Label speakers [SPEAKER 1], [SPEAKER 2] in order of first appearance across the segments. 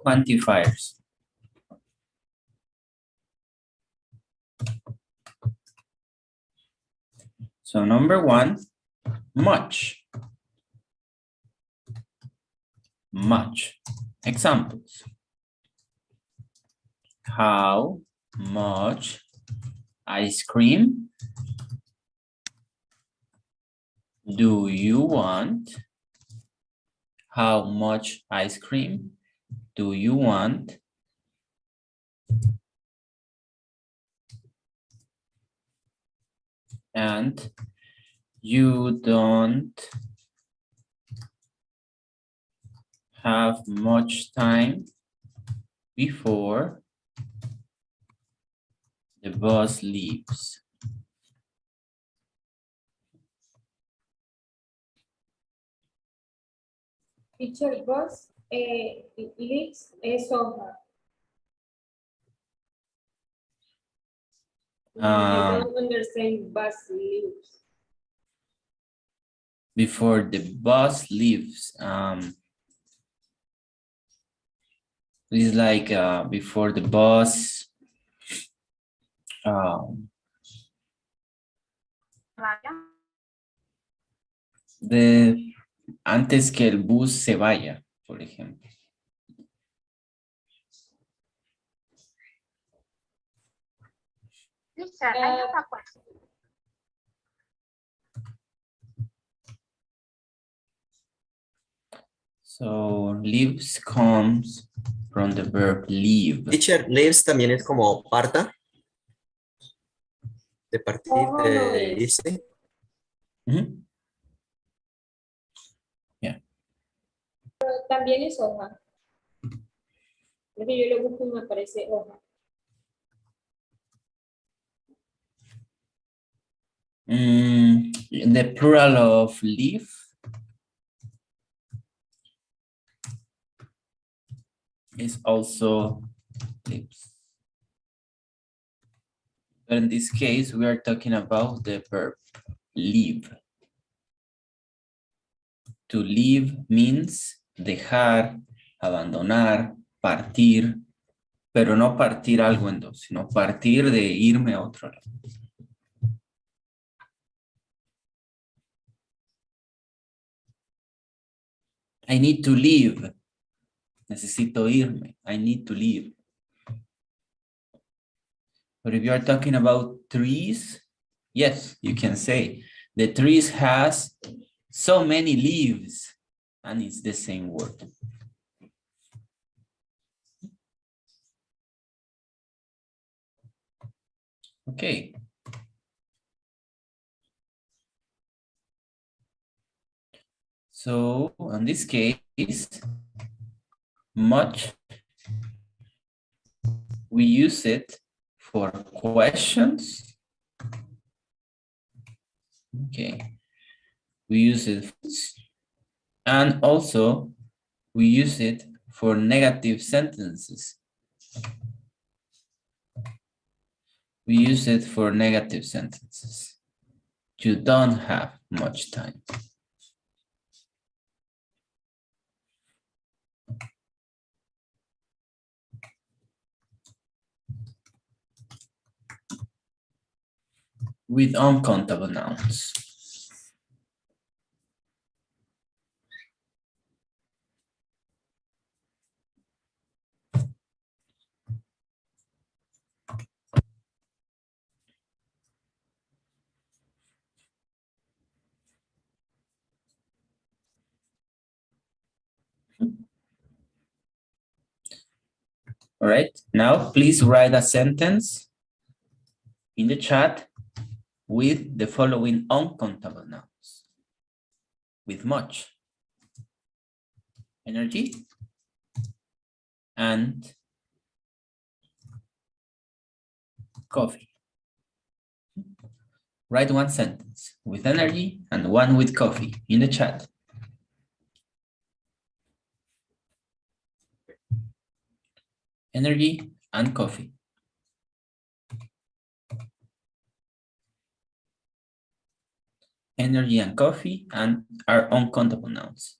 [SPEAKER 1] quantifiers. So number one, much. Much. Examples. How much ice cream do you want? How much ice cream do you want? And you don't have much time before the bus leaves.
[SPEAKER 2] Teacher, bus leaves es hoja. I don't understand bus leaves.
[SPEAKER 1] Before the bus leaves. It's like before the bus. Antes que el bus se vaya, por ejemplo. So leaves comes from the verb leave.
[SPEAKER 3] Teacher, leaves también es como parta. De partir, de irse.
[SPEAKER 1] Mm-hmm. Yeah.
[SPEAKER 2] Pero también es hoja. Es que yo lo busco y me aparece hoja.
[SPEAKER 1] The plural of leaf is also leaves. But in this case, we are talking about the verb leave. To leave means dejar, abandonar, partir, pero no partir algo en dos, sino partir de irme a otro lado. I need to leave. Necesito irme. I need to leave. But if you are talking about trees, yes, you can say the trees has so many leaves, and it's the same word. Okay. So in this case, much, we use it for questions. Okay. We use it, and also we use it for negative sentences. We use it for negative sentences. You don't have much time. With uncountable nouns. All right, now please write a sentence in the chat with the following uncountable nouns. With much, energy, and coffee. Write one sentence with energy and one with coffee in the chat. Energy and coffee. Energy and coffee and are uncountable nouns.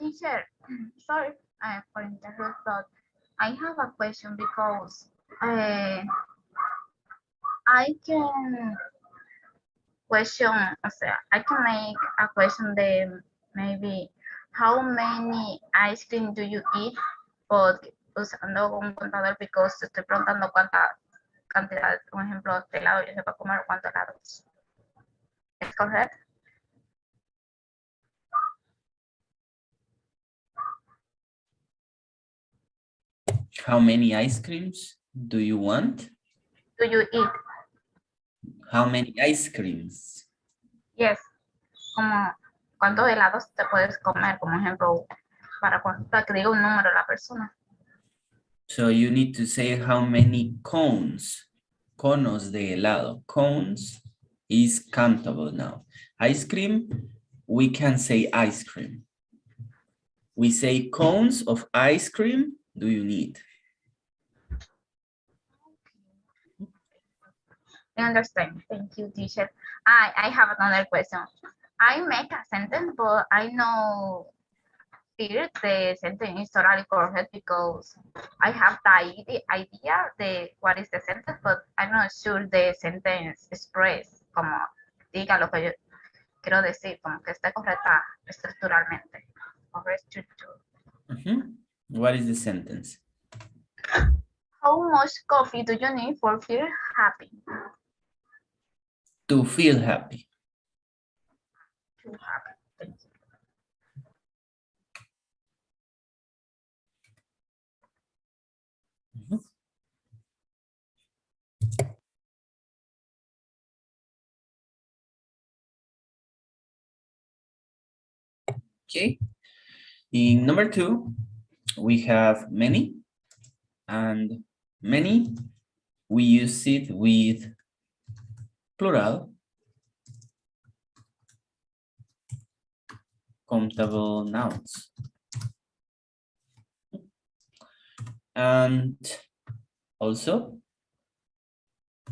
[SPEAKER 4] Teacher, sorry for interrupt, but I have a question because I can question, o sea, I can make a question de maybe how many ice cream do you eat, but usando un contador because estoy preguntando cuánta cantidad, un ejemplo, de helado yo sepa comer cuántos helados. ¿Es correcto?
[SPEAKER 1] How many ice creams do you want?
[SPEAKER 4] Do you eat?
[SPEAKER 1] How many ice creams?
[SPEAKER 4] Yes. Como cuántos helados te puedes comer, como ejemplo, para que diga un número la persona.
[SPEAKER 1] So you need to say how many cones. Conos de helado. Cones is countable now. Ice cream, we can say ice cream. We say cones of ice cream do you need?
[SPEAKER 4] I understand. Thank you, teacher. I have another question. I make a sentence, but I know if the sentence is totally correct because I have the idea de what is the sentence, but I'm not sure the sentence express como diga lo que yo quiero decir, como que esté correcta estructuralmente.
[SPEAKER 1] What is the sentence?
[SPEAKER 4] How much coffee do you need for feel happy?
[SPEAKER 1] To feel happy.
[SPEAKER 4] To happy. Thank you.
[SPEAKER 1] Okay. In number 2, we have many, and many, we use it with plural, countable nouns. And also,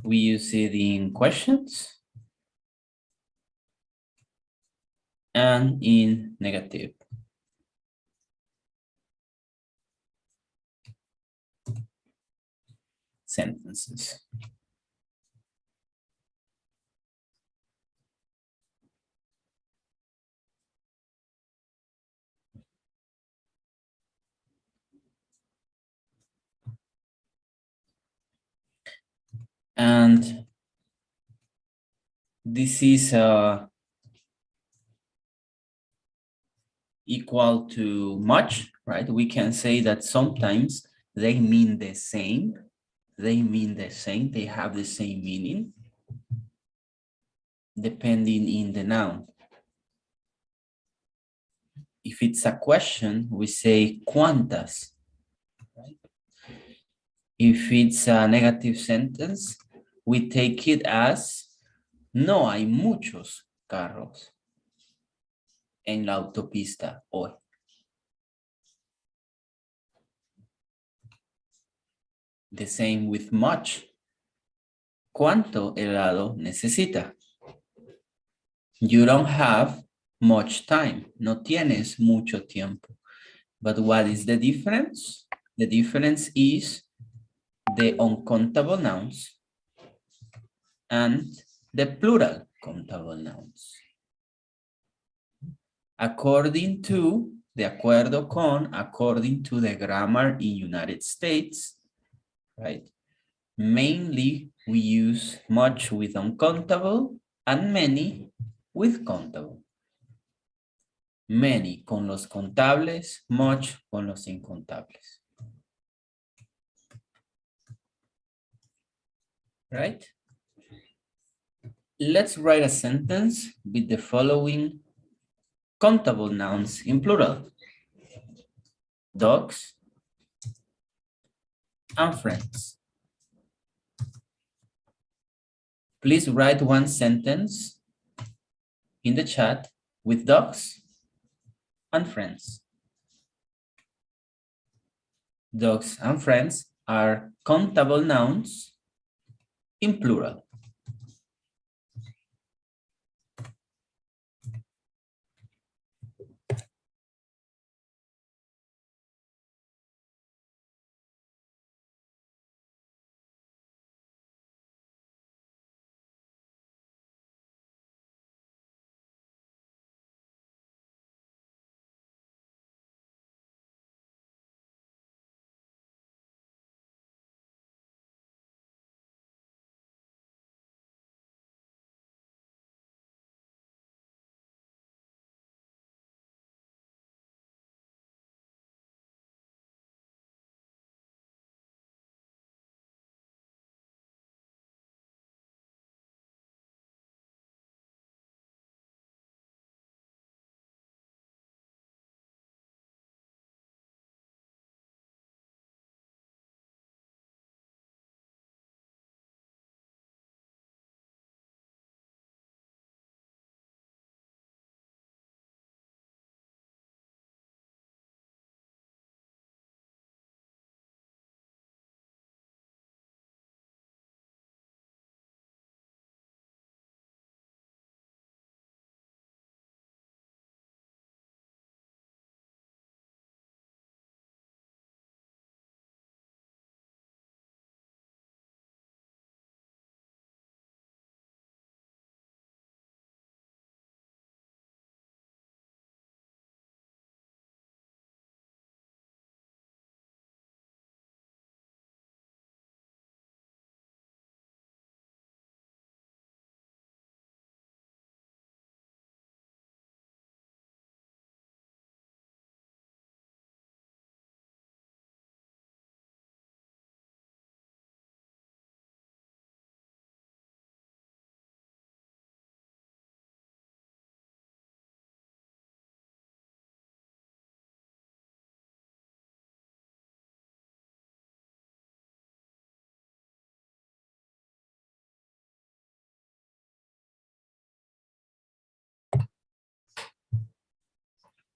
[SPEAKER 1] we use it in questions and in negative. Sentences. And this is equal to much, right? We can say that sometimes they mean the same. They mean the same. They have the same meaning, depending in the noun. If it's a question, we say cuántas. Right? If it's a negative sentence, we take it as no hay muchos carros en la autopista hoy. The same with much. ¿Cuánto helado necesita? You don't have much time. No tienes mucho tiempo. But what is the difference? The difference is the uncountable nouns and the plural countable nouns. According to, de acuerdo con, according to the grammar in United States, right? Mainly, we use much with uncountable and many with countable. Many con los contables, much con los incontables. Right? Let's write a sentence with the following countable nouns in plural. Dogs and friends. Please write one sentence in the chat with dogs and friends. Dogs and friends are countable nouns in plural.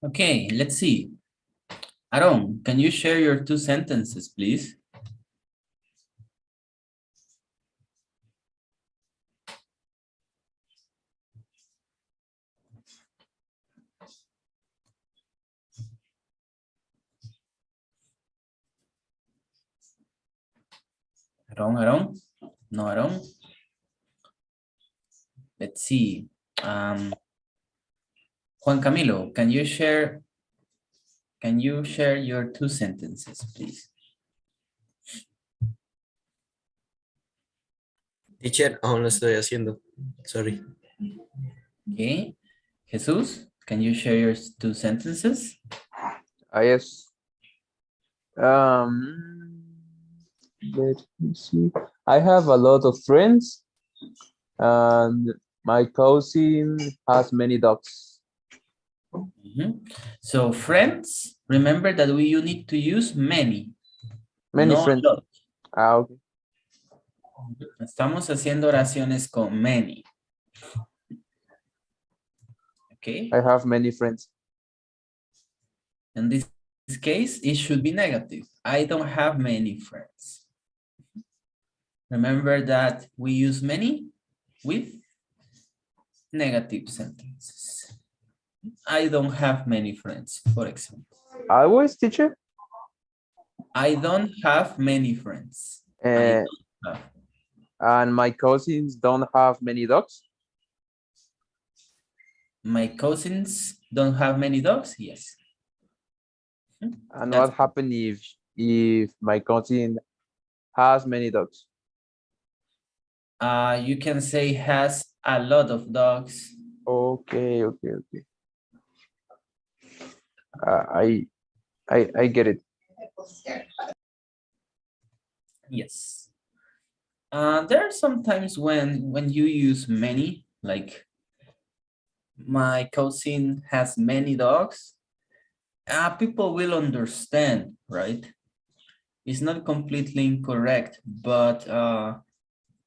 [SPEAKER 1] Okay, let's see. Aaron, can you share your 2 sentences, please? Aaron? No, Aaron? Let's see. Juan Camilo, can you share your 2 sentences, please?
[SPEAKER 3] Teacher, aún lo estoy haciendo. Sorry.
[SPEAKER 1] Okay. Jesus, can you share your 2 sentences?
[SPEAKER 5] Yes. Let me see. I have a lot of friends, and my cousin has many dogs.
[SPEAKER 1] Mhm. So friends, remember that you need to use many.
[SPEAKER 5] Many
[SPEAKER 1] no
[SPEAKER 5] friends.
[SPEAKER 1] lot.
[SPEAKER 5] Okay.
[SPEAKER 1] Estamos haciendo oraciones con many. Okay.
[SPEAKER 5] I have many friends.
[SPEAKER 1] In this case, it should be negative. I don't have many friends. Remember that we use many with negative sentences. I don't have many friends, for example.
[SPEAKER 5] Always, teacher?
[SPEAKER 1] I don't have many friends. I
[SPEAKER 5] Uh,
[SPEAKER 1] don't have.
[SPEAKER 5] and my cousins don't have many dogs?
[SPEAKER 1] My cousins don't have many dogs? Yes.
[SPEAKER 5] And
[SPEAKER 1] That's
[SPEAKER 5] what happens if my cousin has many dogs?
[SPEAKER 1] you can say has a lot of dogs.
[SPEAKER 5] Okay. I get it.
[SPEAKER 1] Yes. There are some times when you use many, like my cousin has many dogs. People will understand, right? It's not completely incorrect, but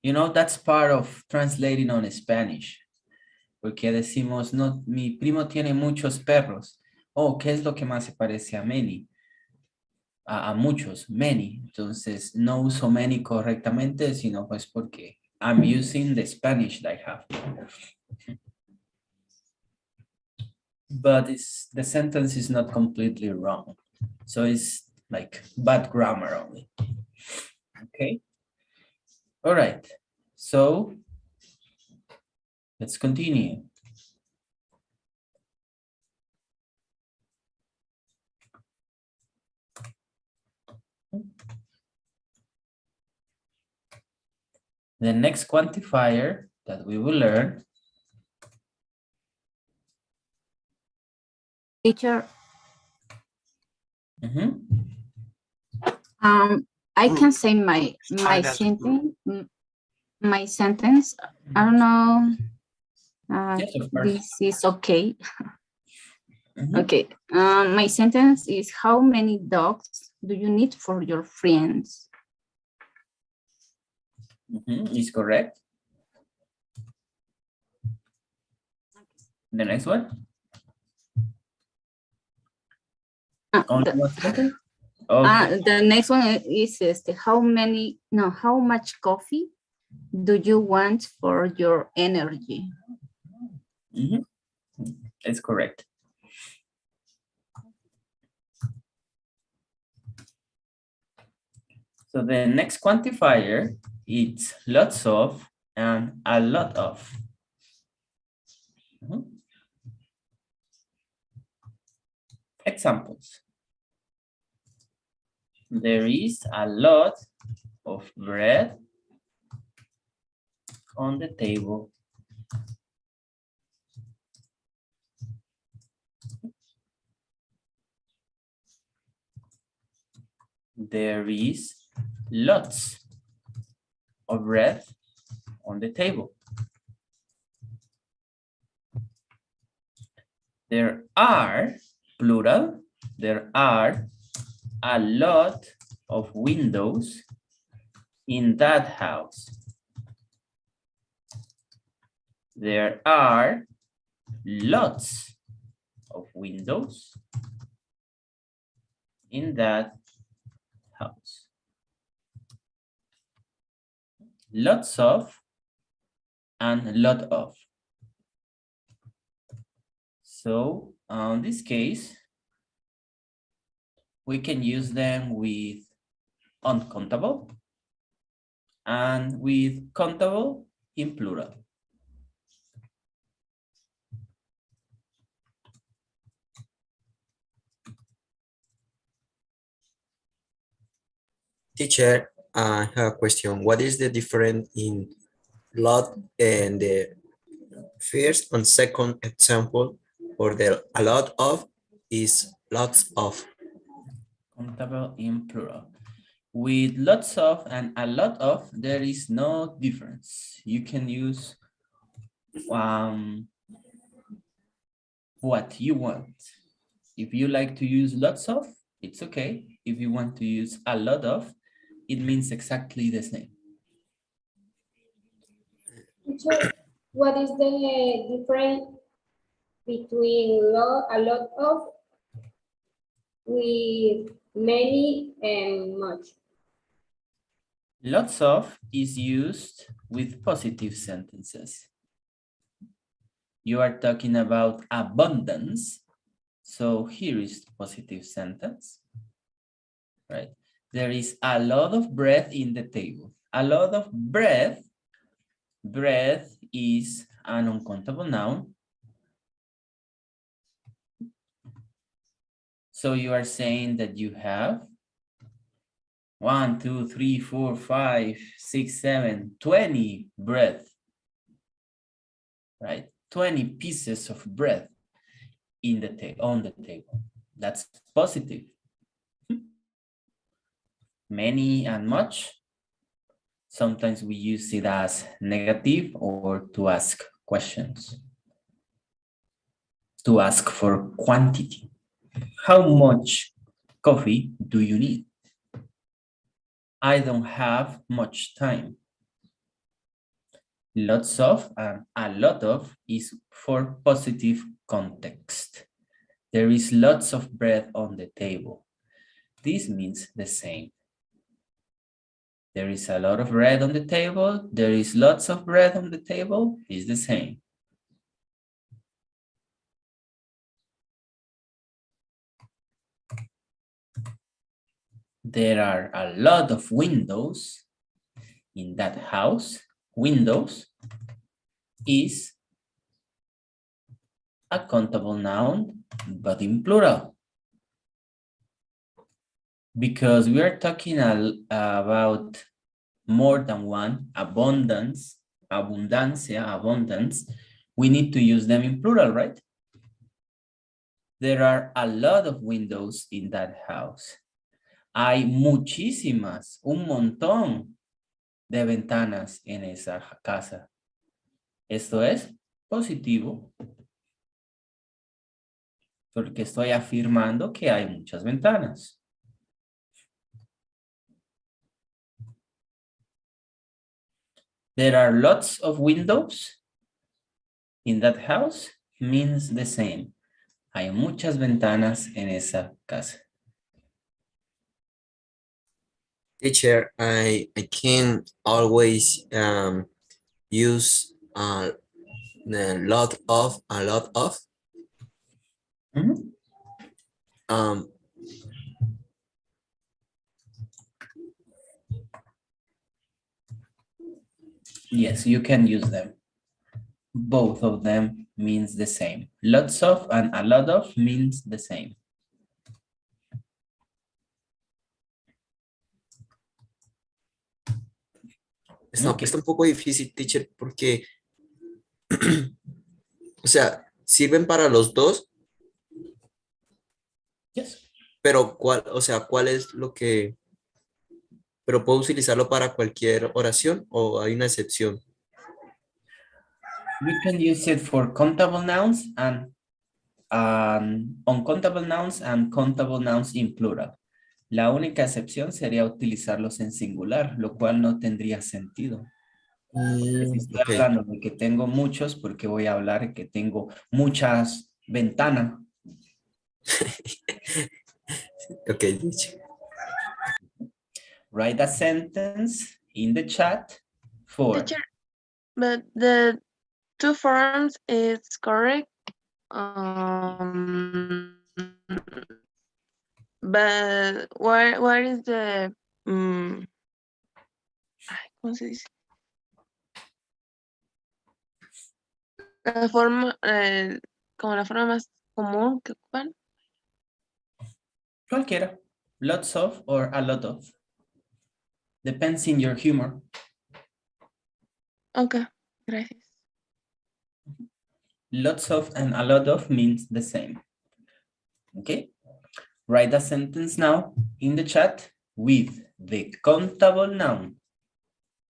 [SPEAKER 1] you know, that's part of translating on Spanish. Porque decimos, no, mi primo tiene muchos perros. Oh, ¿qué es lo que más se parece a many? A muchos, many. Entonces, no uso many correctamente, sino pues porque I'm using the Spanish that I have. But the sentence is not completely wrong. So it's like bad grammar only. Okay. All right. So let's continue. The next quantifier that we will learn.
[SPEAKER 6] Teacher, I can say my sentence. I don't know.
[SPEAKER 1] Yes, of course.
[SPEAKER 6] This is okay. Okay. My sentence is: how many dogs do you need for your friends?
[SPEAKER 1] Is correct. The next one. Only one sentence? Okay.
[SPEAKER 6] The next one is how much coffee do you want for your energy?
[SPEAKER 1] It's correct. So the next quantifier is lots of and a lot of. Examples. There is a lot of bread on the table. There is lots of bread on the table. There are, plural, there are a lot of windows in that house. There are lots of windows in that house. Lots of and lot of. So in this case, we can use them with uncountable and with countable in plural.
[SPEAKER 3] Teacher, I have a question. What is the difference in lot and the first and second example for the a lot of is lots of?
[SPEAKER 1] Countable in plural. With lots of and a lot of, there is no difference. You can use what you want. If you like to use lots of, it's okay. If you want to use a lot of, it means exactly the same.
[SPEAKER 2] Teacher, what is the difference between a lot of, with many, and much?
[SPEAKER 1] Lots of is used with positive sentences. You are talking about abundance. So here is the positive sentence, right? There is a lot of bread in the table. A lot of bread. Bread is an uncountable noun. So you are saying that you have 1, 2, 3, 4, 5, 6, 7, 20 bread, right? 20 pieces of bread in the on the table. That's positive. Many and much. Sometimes we use it as negative or to ask questions. To ask for quantity. How much coffee do you need? I don't have much time. Lots of and a lot of is for positive context. There is lots of bread on the table. This means the same. There is a lot of bread on the table. There is lots of bread on the table. Is the same. There are a lot of windows in that house. Windows is a countable noun, but in plural. Because we are talking about more than one, abundance, abundancia, abundance, we need to use them in plural, right? There are a lot of windows in that house. Hay muchísimas, un montón de ventanas en esa casa. Esto es positivo. Porque estoy afirmando que hay muchas ventanas. There are lots of windows in that house means the same. Hay muchas ventanas en esa casa.
[SPEAKER 3] Teacher, I can always use a lot of.
[SPEAKER 1] Mm-hmm. Yes, you can use them. Both of them means the same. Lots of and a lot of means the same.
[SPEAKER 3] Está un poco difícil, teacher, porque, o sea, sirven para los dos,
[SPEAKER 1] Yes.
[SPEAKER 3] pero ¿cuál es lo que, pero puedo utilizarlo para cualquier oración o hay una excepción?
[SPEAKER 1] We can use it for countable nouns and uncountable nouns and countable nouns in plural. La única excepción sería utilizarlos en singular, lo cual no tendría sentido. Si estoy hablando de que tengo muchos, porque voy a hablar que tengo muchas ventanas,
[SPEAKER 3] Okay, teacher.
[SPEAKER 1] Write a sentence in the chat for
[SPEAKER 7] Teacher, but the two forms is correct. But where is the ay, ¿cómo se dice? La forma, como la forma más común que ocupan.
[SPEAKER 1] cualquiera. Lots of or a lot of. Depends in your humor.
[SPEAKER 7] Ok, gracias.
[SPEAKER 1] Lots of and a lot of means the same. Okay. Write a sentence now in the chat with the countable noun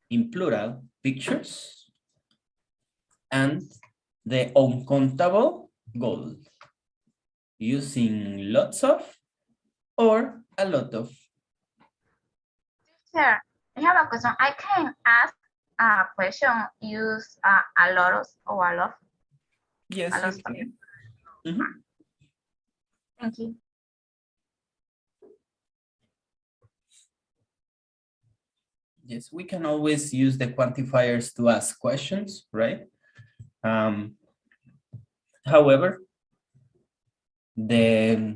[SPEAKER 1] in plural pictures and the uncountable gold using lots of or a lot of.
[SPEAKER 4] Sir, I have a question. I can ask a question, use a lot of or a lot.
[SPEAKER 1] Yes,
[SPEAKER 4] A
[SPEAKER 1] you
[SPEAKER 4] lot.
[SPEAKER 1] can. Mhm.
[SPEAKER 4] Thank you.
[SPEAKER 1] Yes, we can always use the quantifiers to ask questions, right? However, the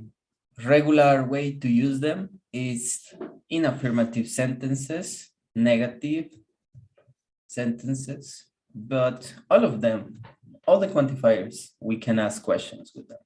[SPEAKER 1] regular way to use them is in affirmative sentences, negative sentences, but all of them, all the quantifiers, we can ask questions with them.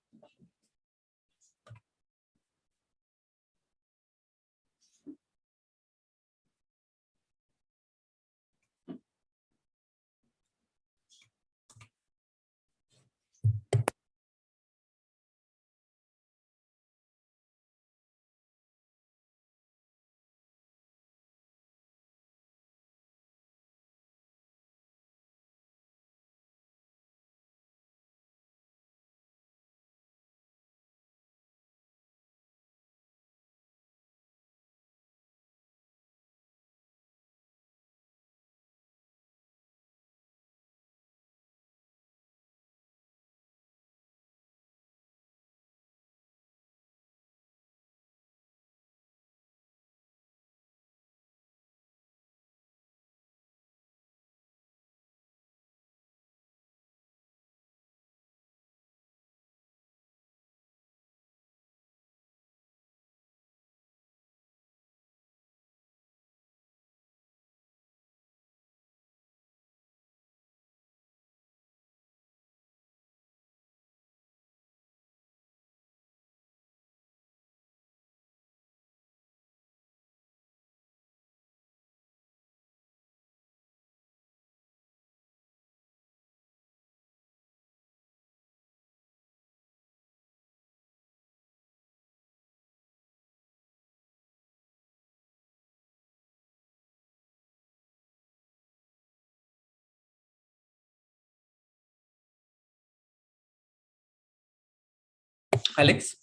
[SPEAKER 1] Alex.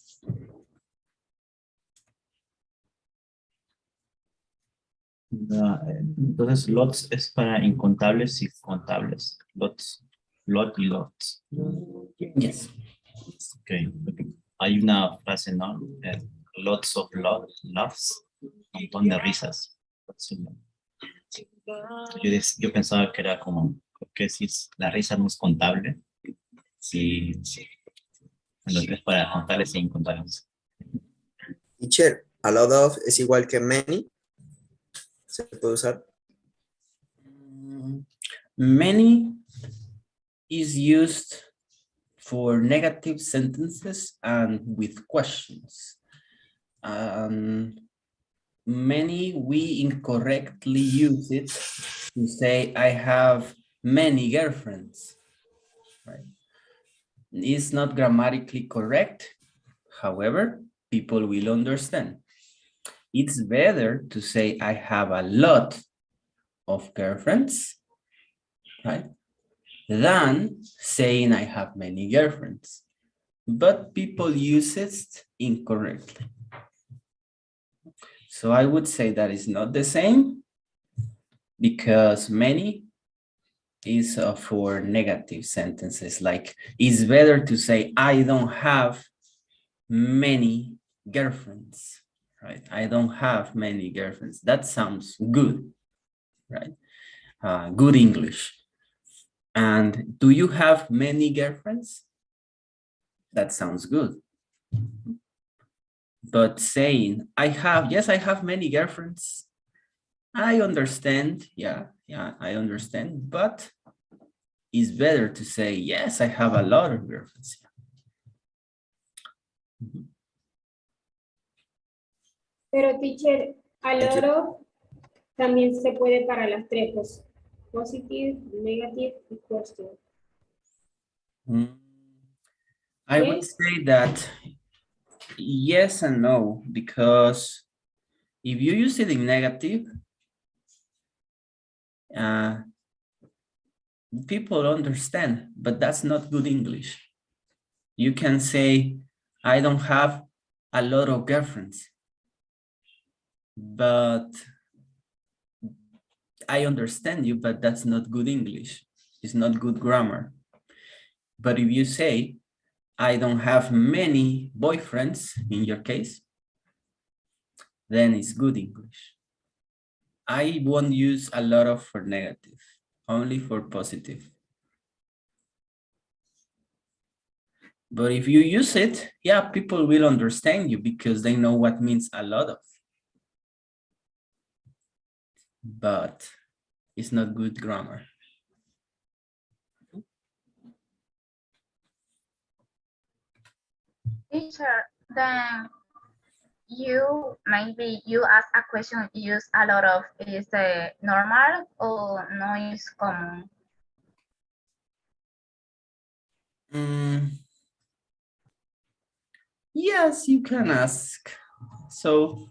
[SPEAKER 8] Entonces, lots es para incontables y contables. Lots, lot y lots.
[SPEAKER 1] Yes.
[SPEAKER 8] Okay. Hay una frase, ¿no? Lots of laughs, un montón de risas. Yo pensaba que era como, que si la risa no es contable, sí, sí. Entonces es para contables e incontables.
[SPEAKER 3] Teacher, a lot of es igual que many. ¿Se puede usar?
[SPEAKER 1] Many is used for negative sentences and with questions. Many, we incorrectly use it to say, I have many girlfriends, right? It's not grammatically correct. However, people will understand. It's better to say, I have a lot of girlfriends, right? Than saying I have many girlfriends. But people use it incorrectly. So I would say that is not the same because many is for negative sentences. Like it's better to say I don't have many girlfriends, right? I don't have many girlfriends. That sounds good, right? Good English. And do you have many girlfriends? That sounds good. But saying, yes, I have many girlfriends. I understand. Yeah, I understand. But it's better to say, yes, I have a lot of girlfriends.
[SPEAKER 2] Pero teacher, a lot of también se puede para las tres, pues, positive, negative y question.
[SPEAKER 1] I would say that yes and no, because if you use it in negative, people understand, but that's not good English. You can say, I don't have a lot of girlfriends, but I understand you, but that's not good English. It's not good grammar. But if you say, I don't have many boyfriends in your case, then it's good English. I won't use a lot of for negative, only for positive. But if you use it, yeah, people will understand you because they know what means a lot of. But it's not good grammar.
[SPEAKER 4] Teacher, then maybe you ask a question, use a lot of, is normal or no is common?
[SPEAKER 1] Yes, you can ask. So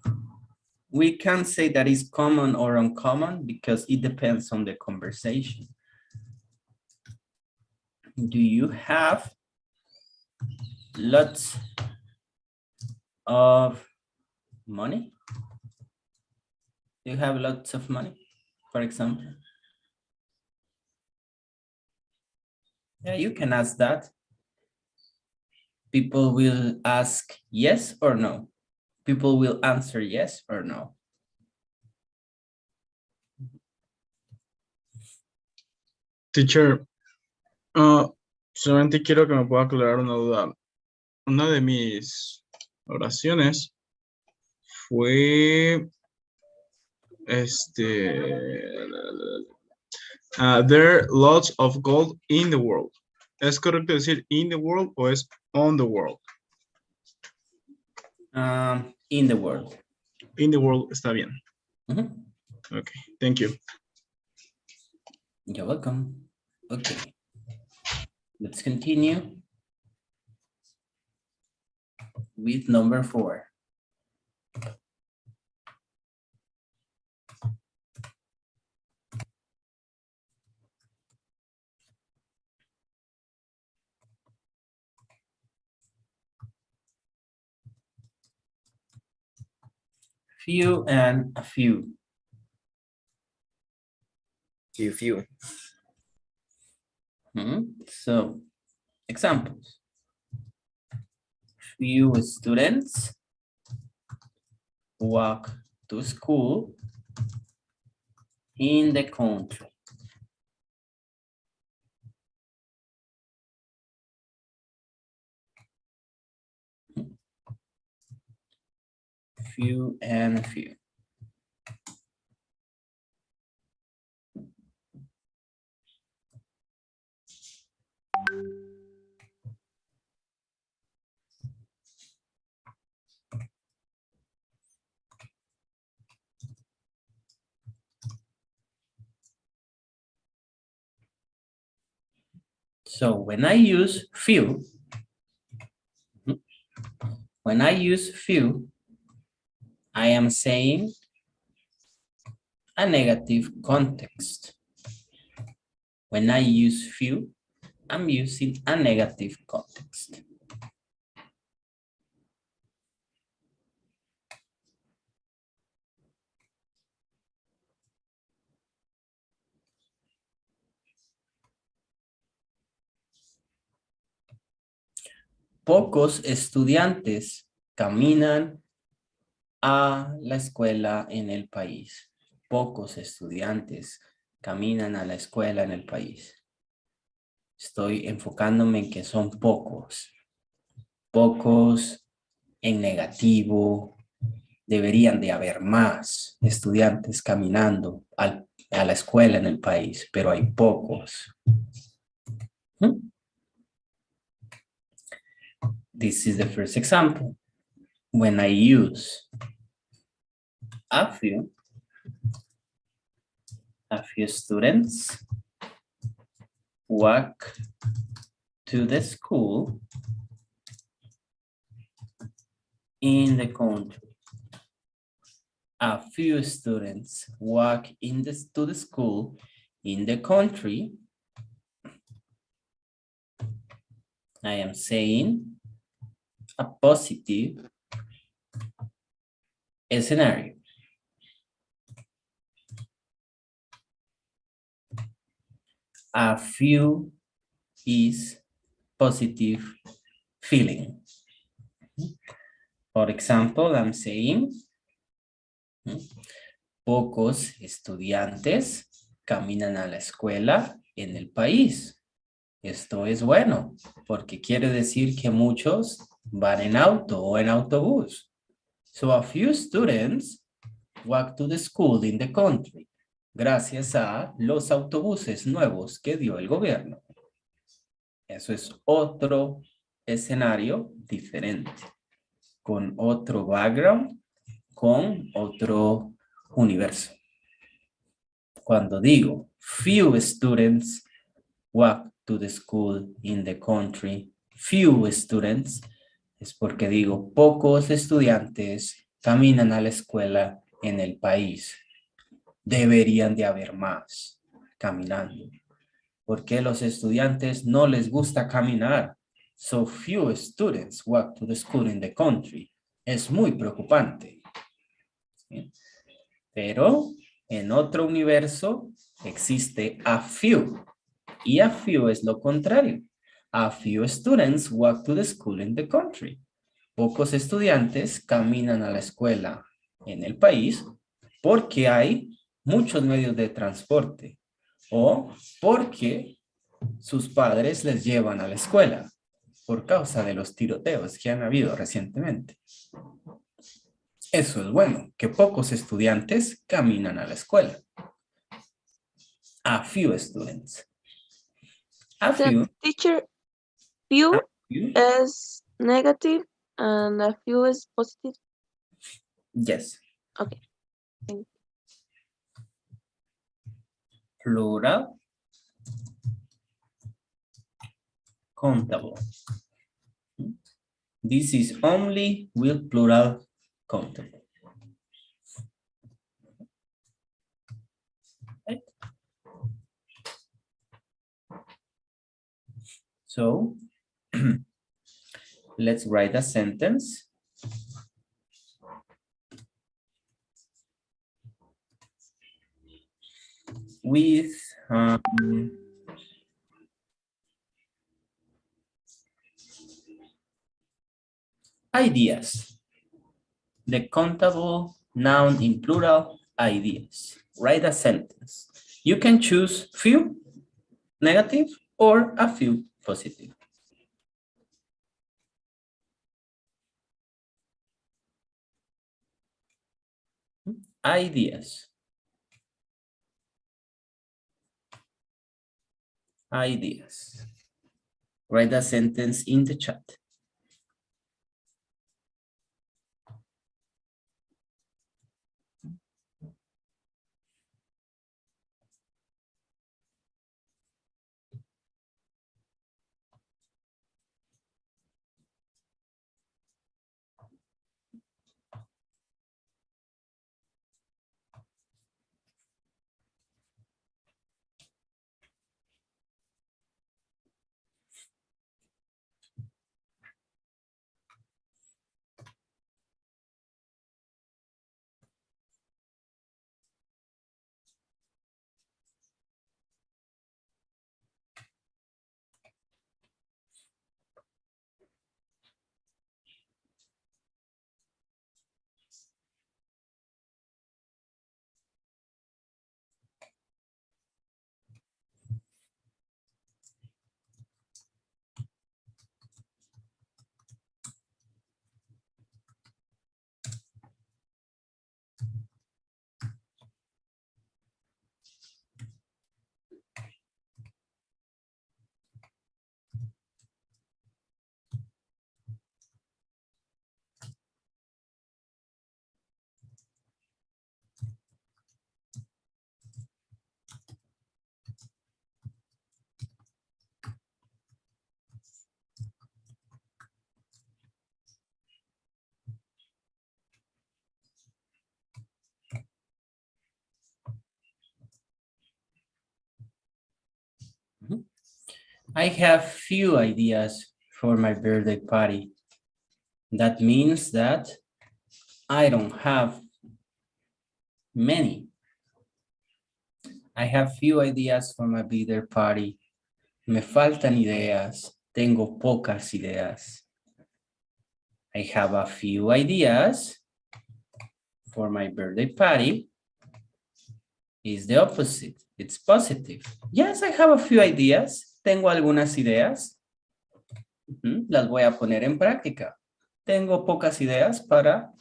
[SPEAKER 1] we can't say that is common or uncommon because it depends on the conversation. Do you have lots of money? Do you have lots of money, for example? Yeah, you can ask that. People will ask yes or no. People will answer yes or no.
[SPEAKER 9] Teacher, solamente quiero que me pueda aclarar una duda. Una de mis oraciones fue there are lots of gold in the world. ¿Es correcto decir in the world o es on the world?
[SPEAKER 1] In the world.
[SPEAKER 9] In the world está bien. Okay, thank you.
[SPEAKER 1] You're welcome. Okay. Let's continue with number 4. Few and a few.
[SPEAKER 3] Few.
[SPEAKER 1] So, examples. Few students walk to school in the country. Few and few. So when I use few, I am saying a negative context. When I use few, I'm using a negative context. pocos estudiantes caminan a la escuela en el país. Pocos estudiantes caminan a la escuela en el país. Estoy enfocándome en que son pocos. Pocos en negativo. Deberían de haber más estudiantes caminando a la escuela en el país, pero hay pocos. This is the first example. When I use a few students walk to the school in the country. A few students walk to the school in the country. I am saying a positive scenario. A few is positive feeling. For example, I'm saying pocos estudiantes caminan a la escuela en el país. Esto es bueno, porque quiere decir que muchos van en auto o en autobús. So a few students walk to the school in the country, gracias a los autobuses nuevos que dio el gobierno. Eso es otro escenario diferente, con otro background, con otro universo. Cuando digo few students walk to the school in the country, few students, es porque digo pocos estudiantes caminan a la escuela en el país. Deberían de haber más caminando. Porque los estudiantes no les gusta caminar. So few students walk to the school in the country. Es muy preocupante. ¿Sí? Pero en otro universo existe a few. Y a few es lo contrario. A few students walk to the school in the country. Pocos estudiantes caminan a la escuela en el país porque hay muchos medios de transporte o porque sus padres les llevan a la escuela por causa de los tiroteos que han habido recientemente. Eso es bueno, que pocos estudiantes caminan a la escuela. A few students. A few.
[SPEAKER 7] Teacher, few
[SPEAKER 1] A few.
[SPEAKER 7] is negative and a few is positive.
[SPEAKER 1] Yes.
[SPEAKER 7] Okay. Thank you.
[SPEAKER 1] Plural. Countable. This is only with plural countable. Right? So, let's write a sentence. With ideas. The countable noun in plural, ideas. Write a sentence. You can choose few negative or a few positive. Ideas. Ideas. Write a sentence in the chat. I have few ideas for my birthday party. That means that I don't have many. I have few ideas for my birthday party. Me faltan ideas. Tengo pocas ideas. I have a few ideas for my birthday party. Is the opposite. It's positive. Yes, I have a few ideas. Tengo algunas ideas. Las voy a poner en práctica. Tengo pocas ideas para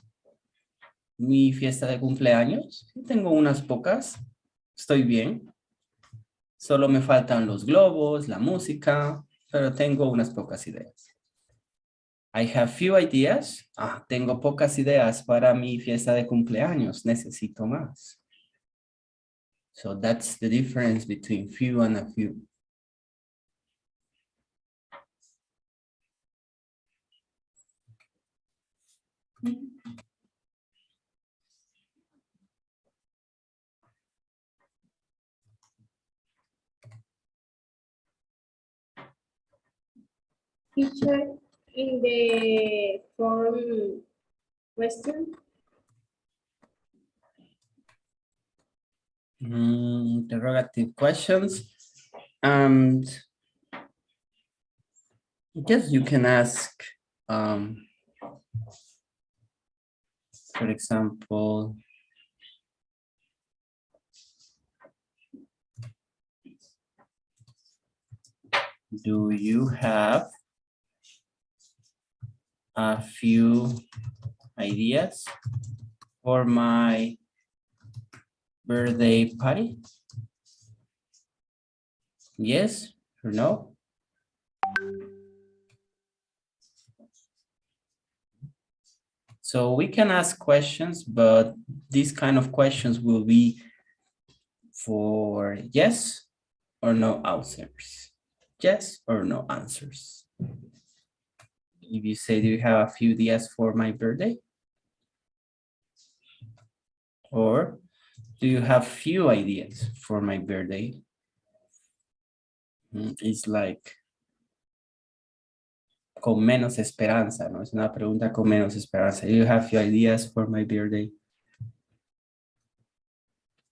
[SPEAKER 1] mi fiesta de cumpleaños. Tengo unas pocas. Estoy bien. Solo me faltan los globos, la música, pero tengo unas pocas ideas. I have few ideas. Tengo pocas ideas para mi fiesta de cumpleaños. Necesito más. So that's the difference between few and a few.
[SPEAKER 2] Teacher, in the form question,
[SPEAKER 1] Interrogative questions. And yes, you can ask, for example, do you have a few ideas for my birthday party? Yes or no? So we can ask questions, but these kind of questions will be for yes or no answers. Yes or no answers. If you say, do you have a few ideas for my birthday? Or do you have few ideas for my birthday? It's like con menos esperanza, ¿no? Es una pregunta con menos esperanza. Do you have few ideas for my birthday?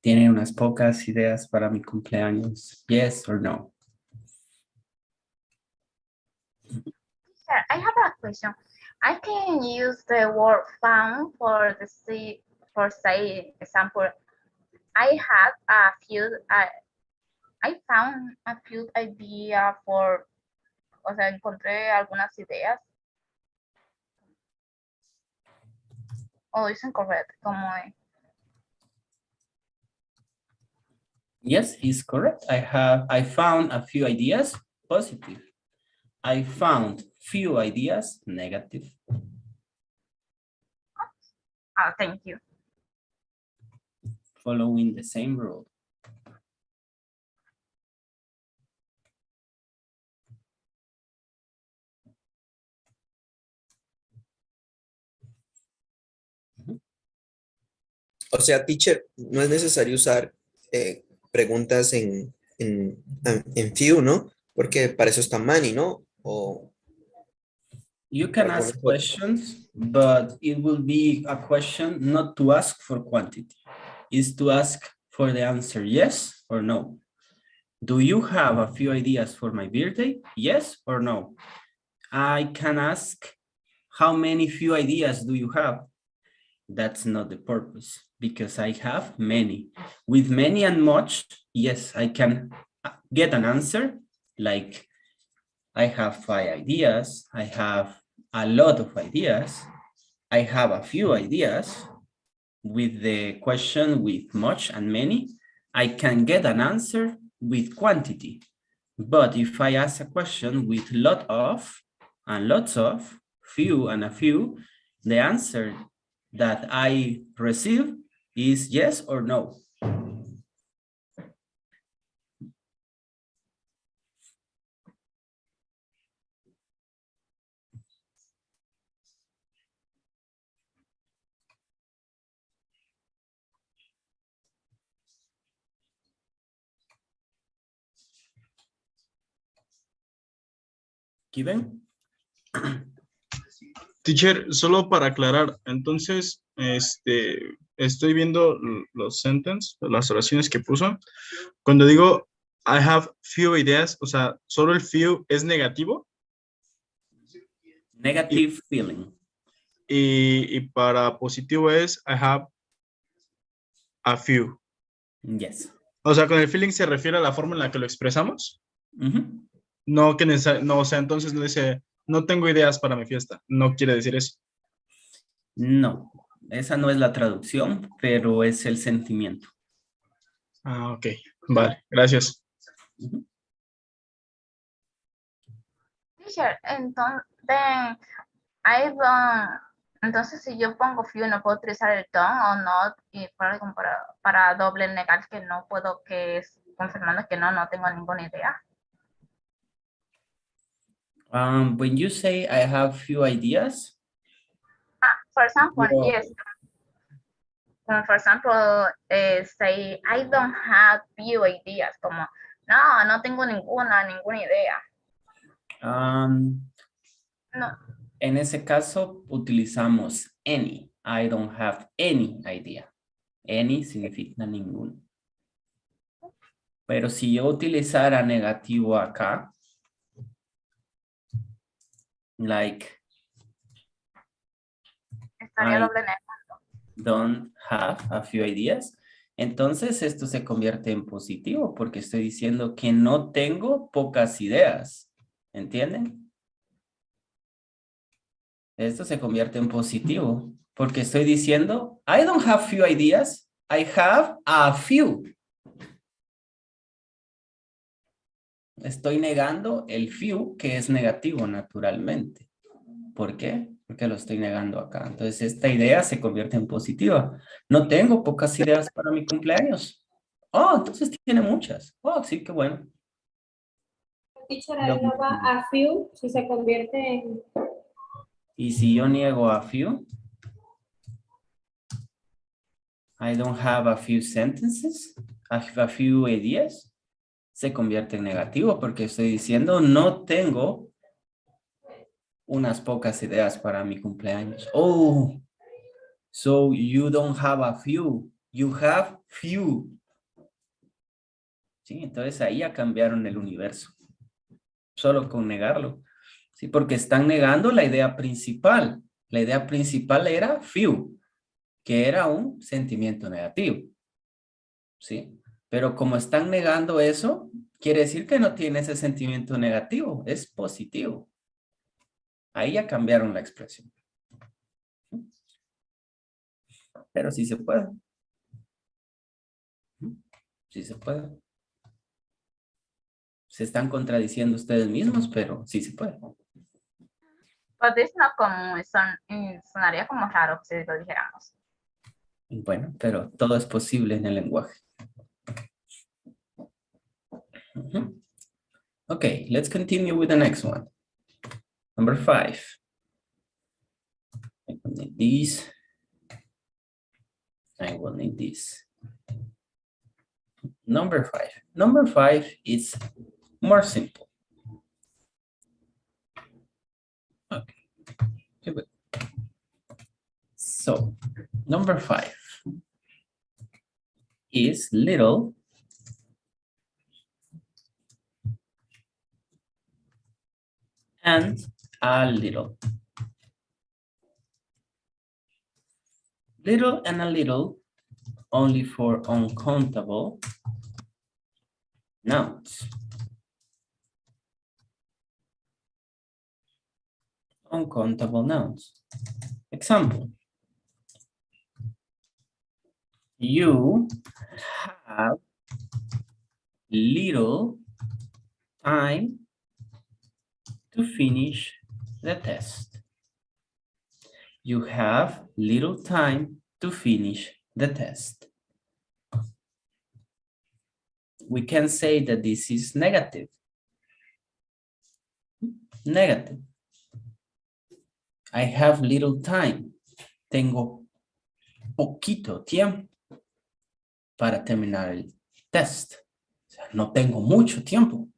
[SPEAKER 1] ¿Tienen unas pocas ideas para mi cumpleaños? Yes or no?
[SPEAKER 4] Sir, I have a question. I can use the word found for the say example. I had a few. I found a few ideas for. O sea, encontré algunas ideas. O dicen correcto, como
[SPEAKER 1] Yes, he's correct. I found a few ideas, positive. I found few ideas, negative.
[SPEAKER 4] thank you.
[SPEAKER 1] Following the same rule.
[SPEAKER 3] O sea, teacher, no es necesario usar preguntas en few, ¿no? Porque para eso está many, ¿no? O
[SPEAKER 1] You can
[SPEAKER 3] algo
[SPEAKER 1] ask
[SPEAKER 3] mejor.
[SPEAKER 1] questions, but it will be a question not to ask for quantity. Is to ask for the answer yes or no. Do you have a few ideas for my birthday? Yes or no? I can ask, how many few ideas do you have? That's not the purpose, because I have many. With many and much, yes, I can get an answer like I have 5 ideas, I have a lot of ideas, I have a few ideas. With the question with much and many, I can get an answer with quantity. But if I ask a question with lot of and lots of, few and a few, the answer that I receive is yes or no. given?
[SPEAKER 9] Teacher, solo para aclarar, entonces, estoy viendo los sentences, las oraciones que puso. Cuando digo I have few ideas, o sea, solo el few es negativo
[SPEAKER 1] Negative feeling.
[SPEAKER 9] y para positivo es I have a few.
[SPEAKER 1] Yes.
[SPEAKER 9] O sea, con el feeling se refiere a la forma en la que lo expresamos.
[SPEAKER 1] Ujú.
[SPEAKER 9] No que no, o sea, entonces no dice, no tengo ideas para mi fiesta. No quiere decir eso.
[SPEAKER 1] No, esa no es la traducción, pero es el sentimiento.
[SPEAKER 9] Ah, ok. Vale, gracias.
[SPEAKER 1] Ujú.
[SPEAKER 4] Teacher, entonces si yo pongo few, no puedo utilizar el don't o not y para doble negar que no puedo, que es confirmando que no tengo ninguna idea.
[SPEAKER 1] When you say I have few ideas,
[SPEAKER 4] For example,
[SPEAKER 1] no.
[SPEAKER 4] yes. For example, say I don't have few ideas, como no tengo ninguna idea. No.
[SPEAKER 1] En ese caso utilizamos any. I don't have any idea. Any significa ninguno. Pero si yo utilizara negativo acá, like
[SPEAKER 4] Estaría
[SPEAKER 1] I
[SPEAKER 4] doble negando.
[SPEAKER 1] don't have a few ideas, entonces esto se convierte en positivo porque estoy diciendo que no tengo pocas ideas. ¿Entienden? Esto se convierte en positivo porque estoy diciendo I don't have few ideas, I have a few. Estoy negando el few que es negativo naturalmente. ¿Por qué? Porque lo estoy negando acá. Entonces esta idea se convierte en positiva. No tengo pocas ideas para mi cumpleaños. Oh, entonces tiene muchas. Oh, sí, qué bueno.
[SPEAKER 2] Teacher, ahí no va a few si se convierte en...
[SPEAKER 1] Y si yo niego a few, I don't have a few sentences, I have a few ideas, se convierte en negativo porque estoy diciendo no tengo unas pocas ideas para mi cumpleaños. Oh, so you don't have a few, you have few. Sí, entonces ahí ya cambiaron el universo. Solo con negarlo. Sí, porque están negando la idea principal. La idea principal era few, que era un sentimiento negativo. ¿Sí? Pero como están negando eso, quiere decir que no tiene ese sentimiento negativo, es positivo. Ahí ya cambiaron la expresión. Pero sí se puede. Sí se puede. Se están contradiciendo ustedes mismos, pero sí se puede.
[SPEAKER 4] But it's not común, sonaría como raro si lo dijéramos.
[SPEAKER 1] Bueno, pero todo es posible en el lenguaje. Okay, let's continue with the next one. Number 5. I will need this. I will need this. Number 5. Number 5 is more simple. Okay. Good. So, number 5 is little and a little. Little and a little only for uncountable nouns. Uncountable nouns. Example. You have little time to finish the test. You have little time to finish the test. We can say that this is negative. Negative. I have little time. Tengo poquito tiempo para terminar el test. O sea, no tengo mucho tiempo.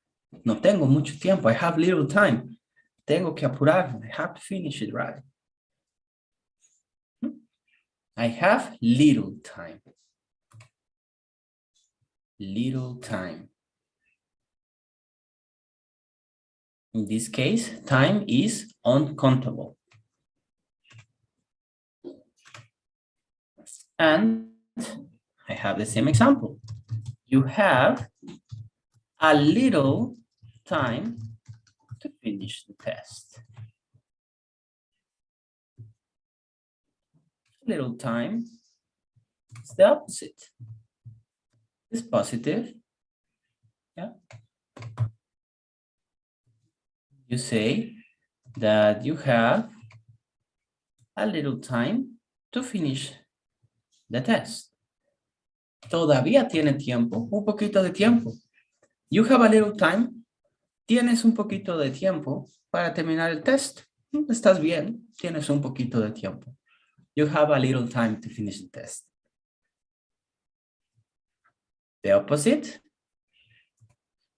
[SPEAKER 1] No tengo mucho tiempo. I have little time. Tengo que apurarme. I have to finish it right. I have little time. Little time. In this case, time is uncountable. And I have the same example. You have a little time to finish the test. Little time is the opposite. It's positive. Yeah. You say that you have a little time to finish the test. Todavía tiene tiempo, un poquito de tiempo. You have a little time. Tienes un poquito de tiempo para terminar el test. Estás bien, tienes un poquito de tiempo. You have a little time to finish the test. The opposite.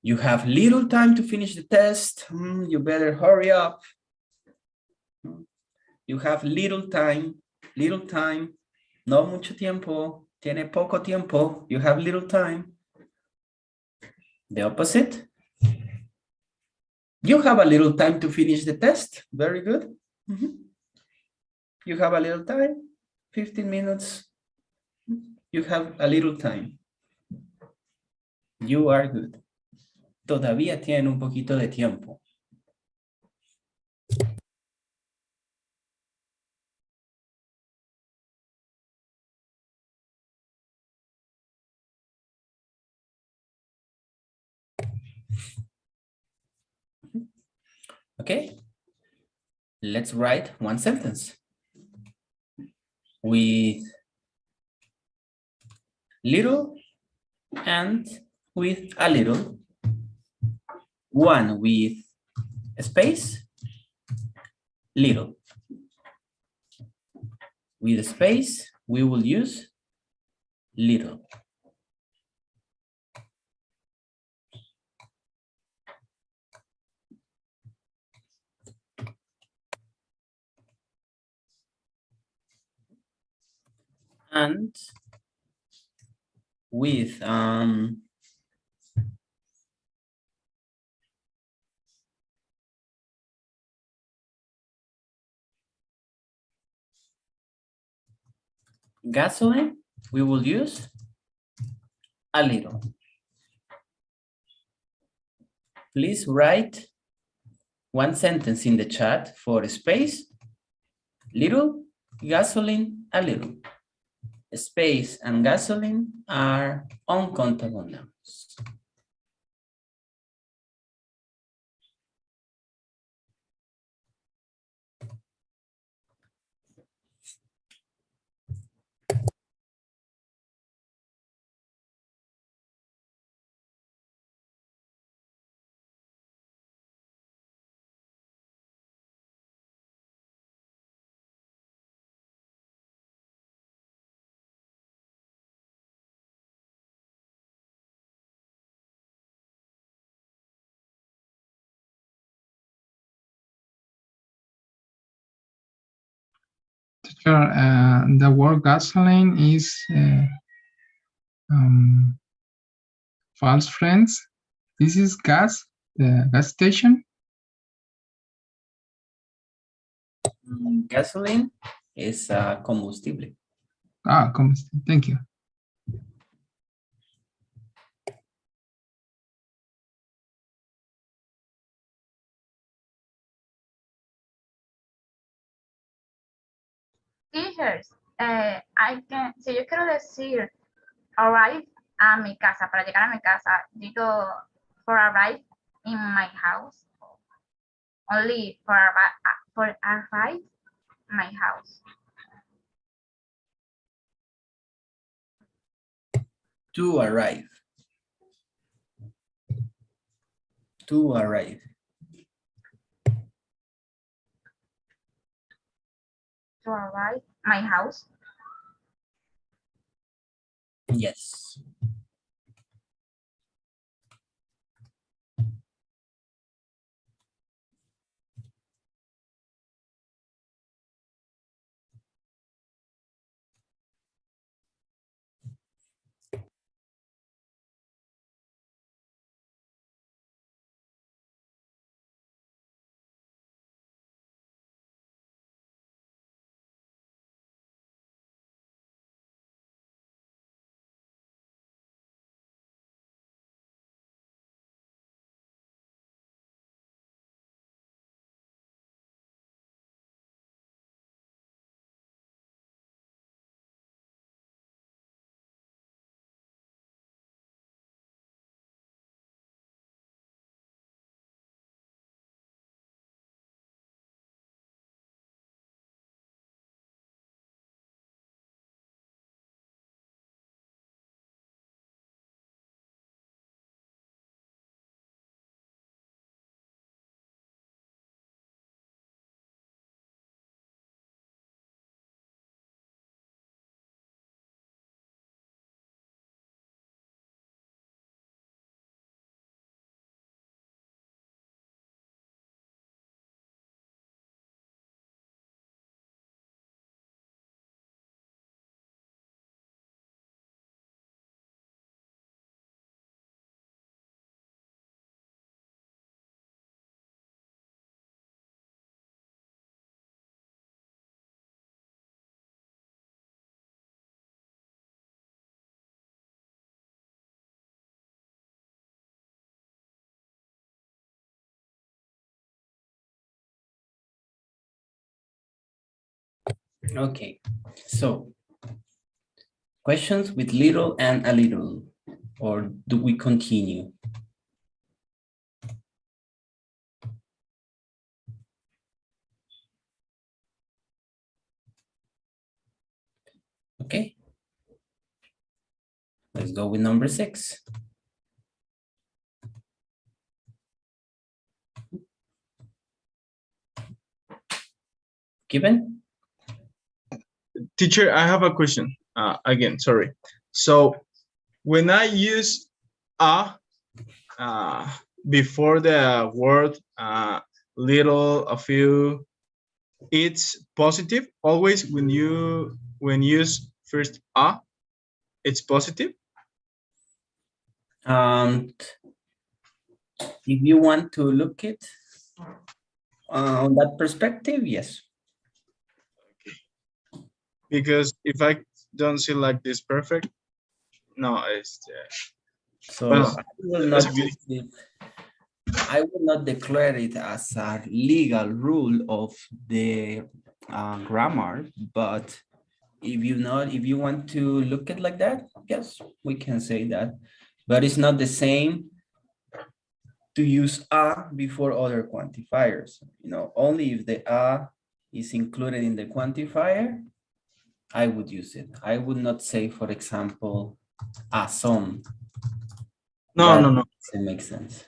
[SPEAKER 1] You have little time to finish the test. You better hurry up. You have little time, no mucho tiempo, tiene poco tiempo. You have little time. The opposite. You have a little time to finish the test. Very good. You have a little time, 15 minutes. You have a little time. You are good. Todavía tienen un poquito de tiempo. Okay, let's write one sentence with little and with a little. One with space, little. With space, we will use little. And with gasoline, we will use a little. Please write one sentence in the chat for space, little, gasoline, a little. Space and gasoline are uncountable nouns.
[SPEAKER 10] Teacher, the word gasoline is false friends. This is gas, the gas station.
[SPEAKER 1] Gasoline is combustible.
[SPEAKER 10] Ah, combustible. Thank you.
[SPEAKER 4] Teachers, si yo quiero decir arrive a mi casa, para llegar a mi casa, digo for arrive in my house, only for arrive my house.
[SPEAKER 1] To arrive. To arrive.
[SPEAKER 4] To arrive my house.
[SPEAKER 1] Yes. Okay, so questions with little and a little, or do we continue? Okay, let's go with number 6. Given?
[SPEAKER 9] Teacher, I have a question. Again, sorry. So when I use a before the word little, a few, it's positive always when you use first a, it's positive.
[SPEAKER 1] If you want to look it on that perspective, yes.
[SPEAKER 9] Because if I don't see like this perfect, no, it's
[SPEAKER 1] So
[SPEAKER 9] well,
[SPEAKER 1] I will not declare it as a legal rule of the grammar, but if you want to look at like that, yes, we can say that. But it's not the same to use a before other quantifiers. You know, only if the a is included in the quantifier, I would use it. I would not say, for example, a some.
[SPEAKER 9] no,
[SPEAKER 1] Doesn't make sense.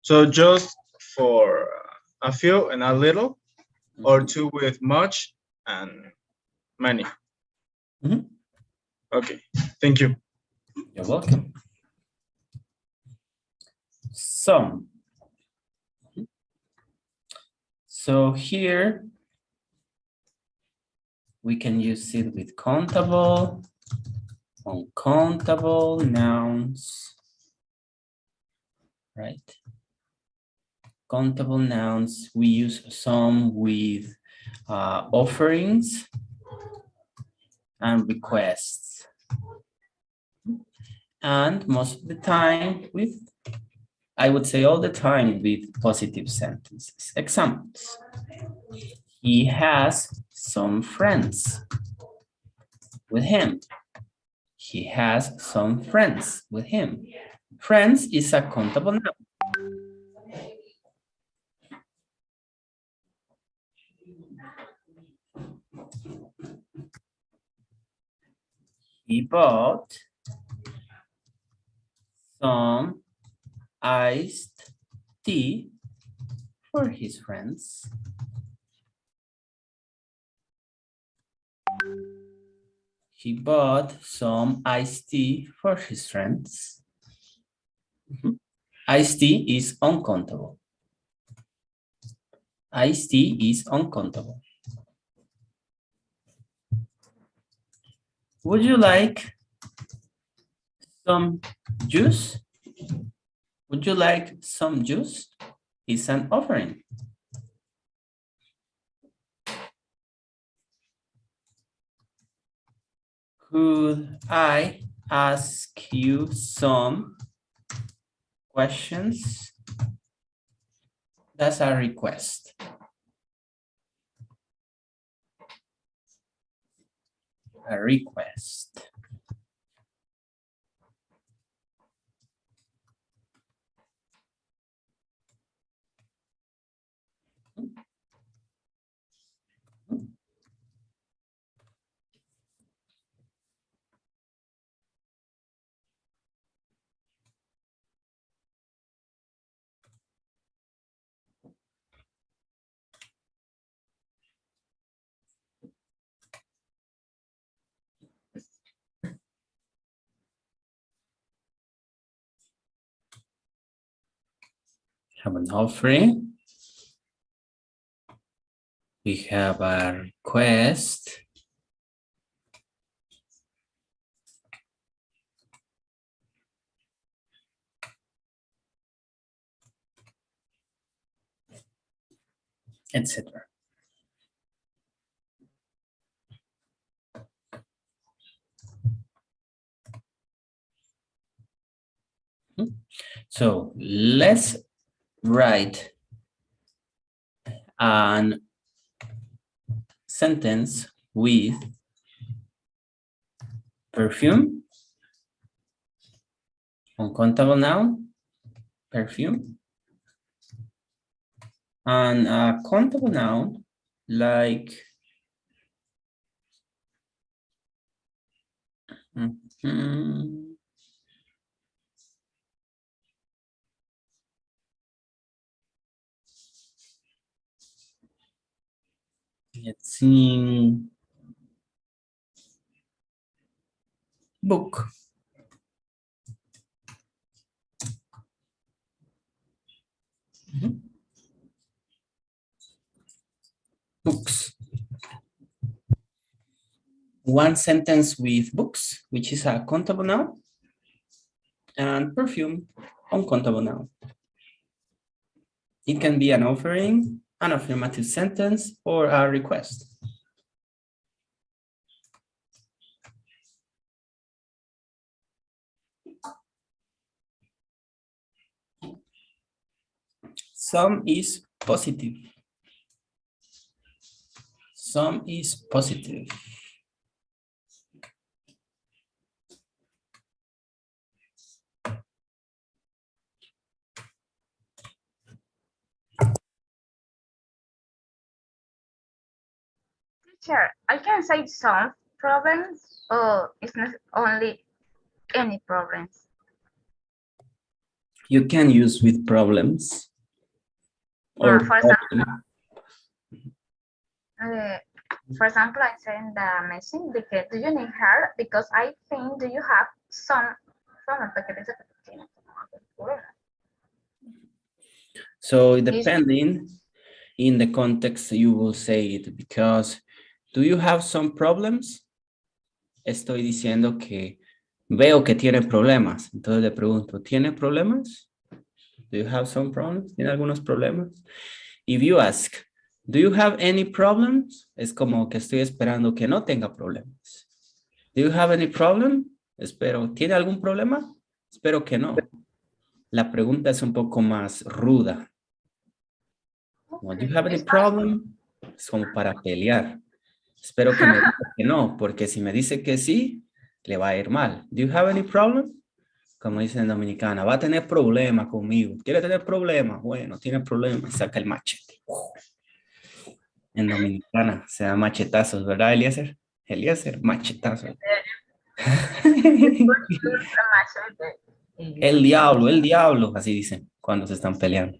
[SPEAKER 9] So just for a few and a little, or two with much and many. Okay, thank you.
[SPEAKER 1] You're welcome. Some. So here we can use it with countable, uncountable nouns, right? Countable nouns, we use some with offerings and requests. And most of the time with, I would say all the time with positive sentences. Examples. He has some friends with him. He has some friends with him. Friends is a countable noun. He bought some iced tea for his friends. He bought some iced tea for his friends. Iced tea is uncountable. Iced tea is uncountable. Would you like some juice? Would you like some juice? It's an offering. Could I ask you some questions? That's a request. A request. Have an offering. We have a request. Etc. So let's write an sentence with perfume, uncountable noun, perfume, and a countable noun like let's see, book. Books. One sentence with books, which is a countable noun, and perfume, uncountable noun. It can be an offering, an affirmative sentence, or a request. Some is positive. Some is positive.
[SPEAKER 4] Teacher, I can say some problems, or it's not only any problems.
[SPEAKER 1] You can use with problems. Or
[SPEAKER 4] For example, I send a message because do you need help? Because I think do you have some problem?
[SPEAKER 1] So depending in the context, you will say it because do you have some problems? Estoy diciendo que veo que tiene problemas. Entonces le pregunto, ¿tiene problemas? Do you have some problems? ¿Tiene algunos problemas? If you ask, do you have any problems? Es como que estoy esperando que no tenga problemas. Do you have any problem? Espero, ¿tiene algún problema? Espero que no. La pregunta es un poco más ruda. Do you have any problem? Es como para pelear. Espero que me diga que no, porque si me dice que sí, le va a ir mal. Do you have any problem? Como dicen en Dominicana, va a tener problema conmigo. ¿Quiere tener problema? Bueno, tiene problema y saca el machete. En Dominicana se da machetazos, ¿verdad, Eliezer? Eliezer, machetazos. El diablo, así dicen cuando se están peleando.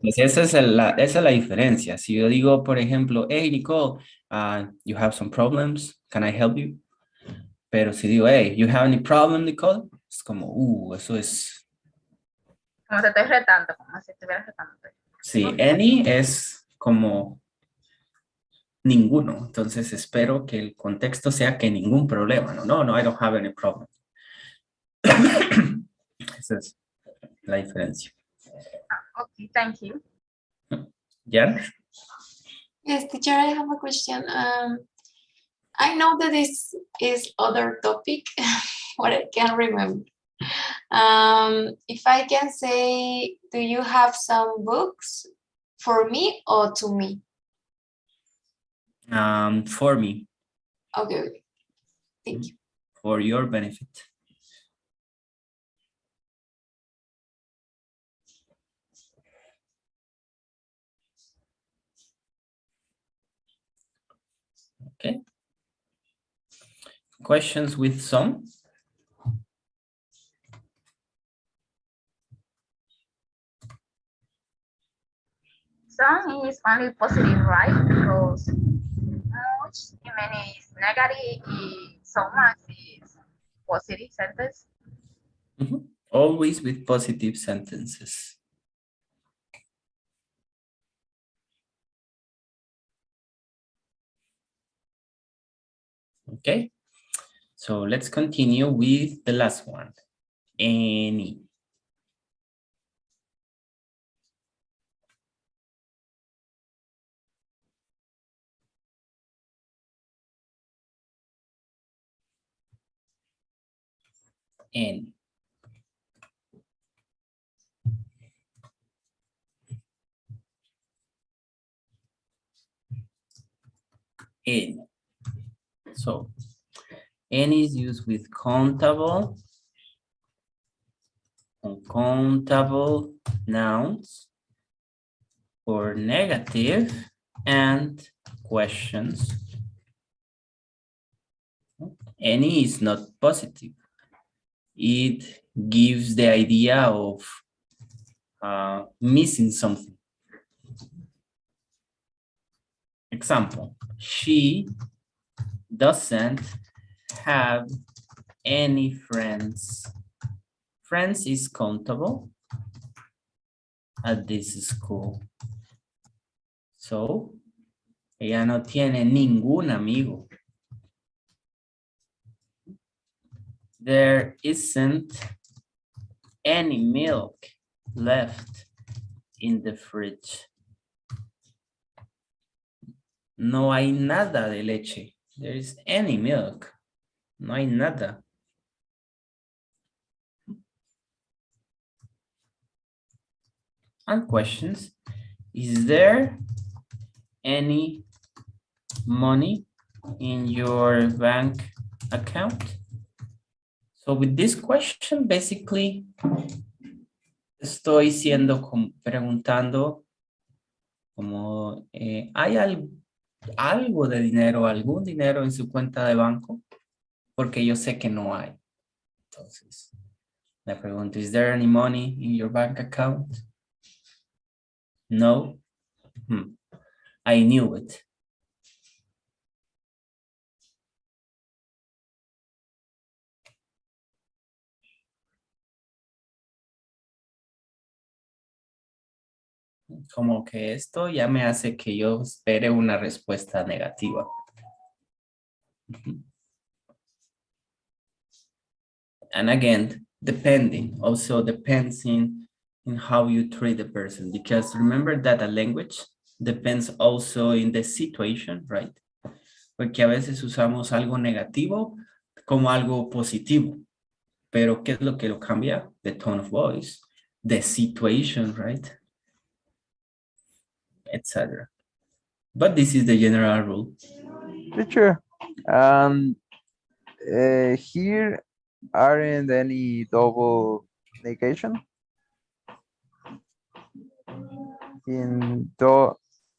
[SPEAKER 1] Pues esa es la diferencia. Si yo digo, por ejemplo, hey, Nicole, you have some problems, can I help you? Pero si digo, hey, you have any problem, Nicole? Es como, eso es...
[SPEAKER 4] Como te estoy retando, como si estuvieras retando.
[SPEAKER 1] Sí, any es como ninguno. Entonces espero que el contexto sea que ningún problema. No, I don't have any problem. Esa es la diferencia.
[SPEAKER 4] Okay, thank you.
[SPEAKER 1] ¿Ya?
[SPEAKER 11] Yes, teacher, I have a question. I know that this is other topic, but I can't remember. If I can say, do you have some books for me or to me?
[SPEAKER 1] For me.
[SPEAKER 11] Okay. Thank you.
[SPEAKER 1] For your benefit. Okay. Questions with some?
[SPEAKER 4] Some is only positive, right? Because much, many is negative, so much is positive sentence.
[SPEAKER 1] Mm-hmm. Always with positive sentences. Okay, so let's continue with the last one. Any. Any. any. So any is used with countable, uncountable nouns, or negative and questions. Any is not positive. It gives the idea of missing something. Example, she doesn't have any friends. Friends is countable at this school. So, ella no tiene ningún amigo. There isn't any milk left in the fridge. No hay nada de leche. There is any milk. No hay nada. And questions. Is there any money in your bank account? So with this question, basically, estoy preguntando como, ¿hay algo de dinero, algún dinero en su cuenta de banco? Porque yo sé que no hay. Entonces, la pregunta, ¿is there any money in your bank account? No. I knew it. Como que esto ya me hace que yo espere una respuesta negativa. And again, depending, also depends in how you treat the person, because remember that a language depends also in the situation, right? Porque a veces usamos algo negativo como algo positivo, pero ¿qué es lo que lo cambia? The tone of voice, the situation, right? Etc. But this is the general rule.
[SPEAKER 5] Teacher, here aren't any double negation?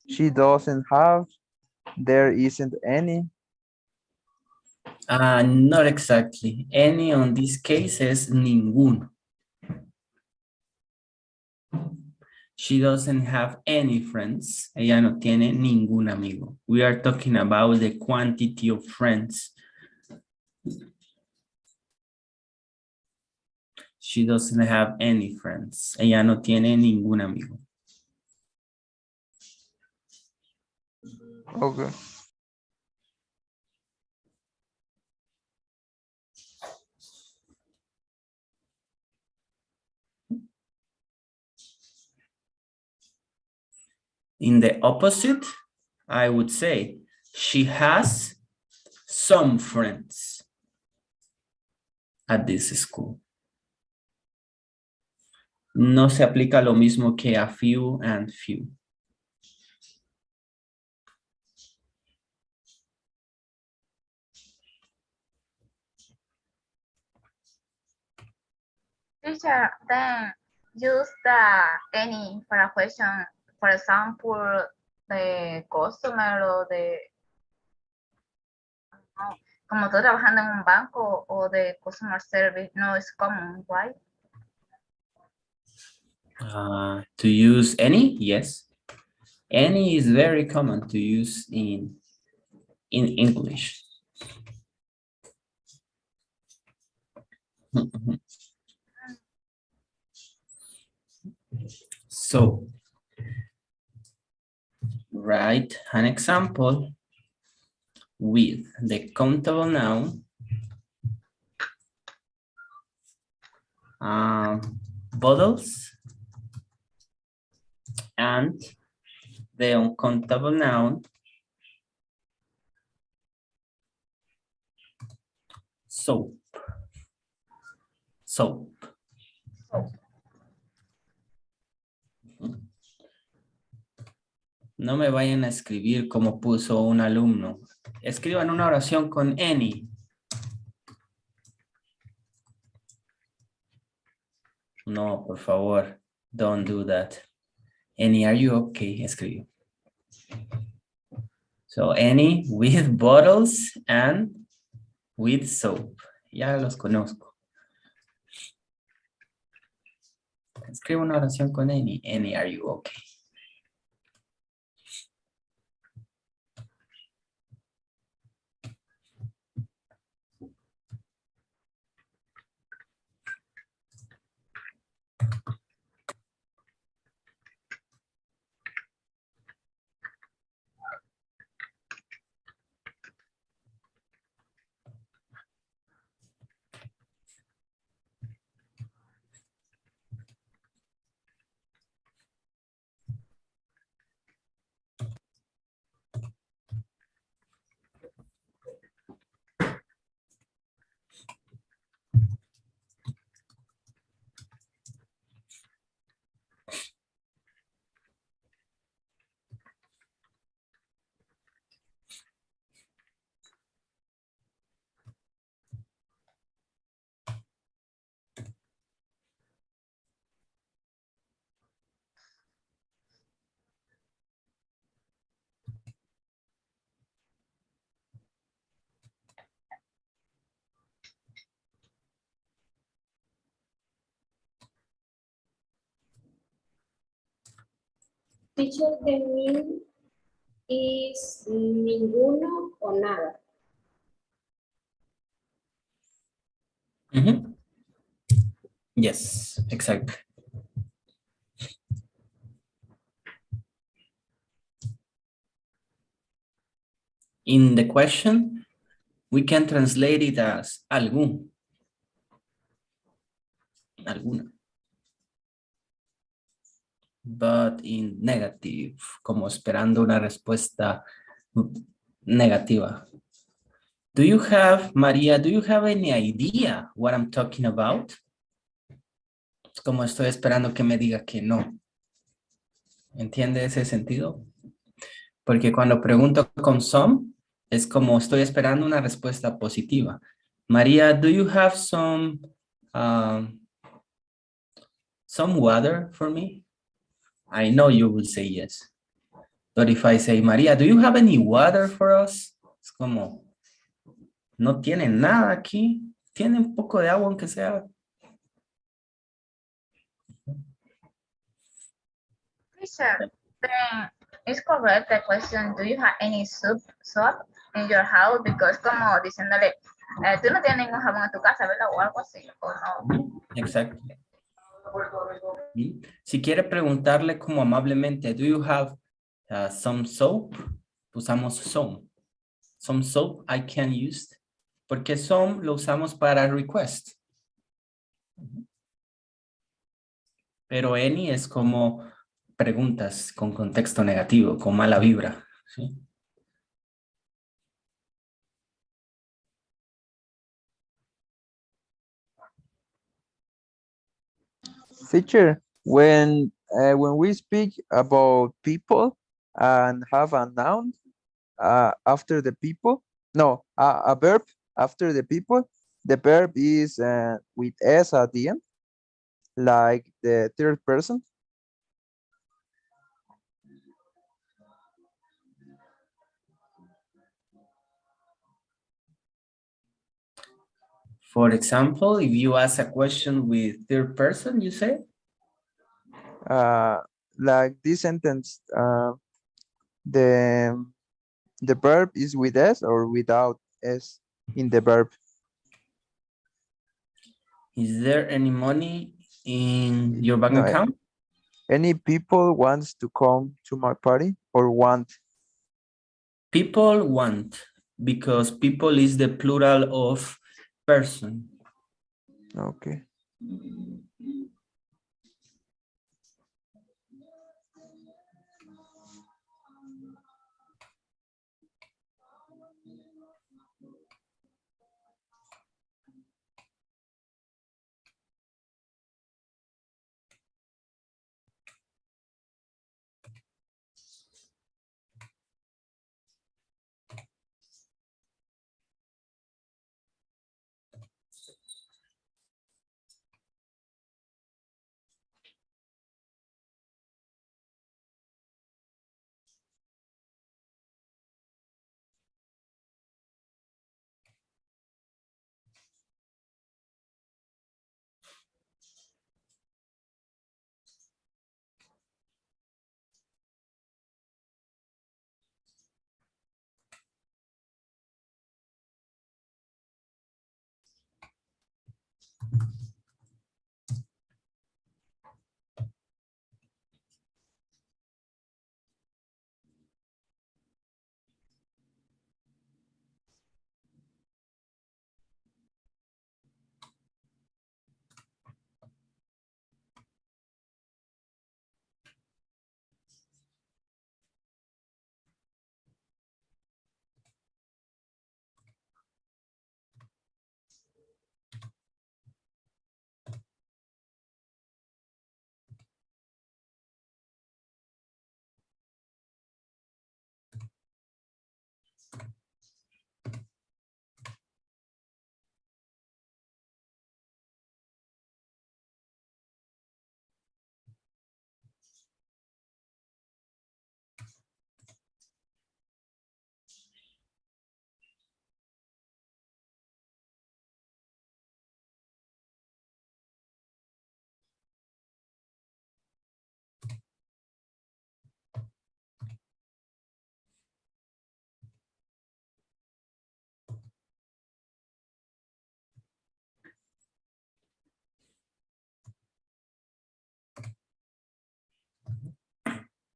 [SPEAKER 5] She doesn't have, there isn't any.
[SPEAKER 1] Not exactly. Any on these cases, ninguno. She doesn't have any friends. Ella no tiene ningún amigo. We are talking about the quantity of friends. She doesn't have any friends. Ella no tiene ningún amigo.
[SPEAKER 5] Okay.
[SPEAKER 1] In the opposite, I would say she has some friends at this school. No se aplica lo mismo que a few and few.
[SPEAKER 4] Teacher, then use the any for a question. For example, the customer o de como estoy trabajando en un banco o de customer service no es common, right?
[SPEAKER 1] To use any, yes. Any is very common to use in English. So, write an example with the countable noun, bottles, and the uncountable noun, soap. Soap. No me vayan a escribir como puso un alumno. Escriban una oración con any. No, por favor, don't do that. Any, are you okay? Escribo. So, any with bottles and with soap. Ya los conozco. Escribo una oración con any. Any, are you okay?
[SPEAKER 2] Teacher, the mean is ninguno o nada.
[SPEAKER 1] Mhm. Yes, exactly. In the question, we can translate it as algún. Alguna. But in negative, como esperando una respuesta negativa. Do you have, María, do you have any idea what I'm talking about? Es como estoy esperando que me diga que no. ¿Entiende ese sentido? Porque cuando pregunto con some, es como estoy esperando una respuesta positiva. María, do you have some water for me? I know you will say yes. But if I say, María, do you have any water for us? Es como, no tienen nada aquí. Tienen un poco de agua aunque sea.
[SPEAKER 4] Teacher, then it's correct the question, do you have any soap in your house? Because como diciéndole, tú no tienes ningún jabón en tu casa, ¿verdad? O algo así, o no.
[SPEAKER 1] Exacto. Si quiere preguntarle como amablemente, do you have some soap? Usamos some. Some soap I can use. Porque some lo usamos para request. Pero any es como preguntas con contexto negativo, con mala vibra. ¿Sí?
[SPEAKER 5] Teacher, when we speak about people and have a noun after the people, no, a verb after the people, the verb is with s at the end, like the third person.
[SPEAKER 1] For example, if you ask a question with third person, you say?
[SPEAKER 5] Like this sentence, the verb is with s or without s in the verb.
[SPEAKER 1] Is there any money in your bank account?
[SPEAKER 5] Any people wants to come to my party or want?
[SPEAKER 1] People want, because people is the plural of person.
[SPEAKER 5] Okay.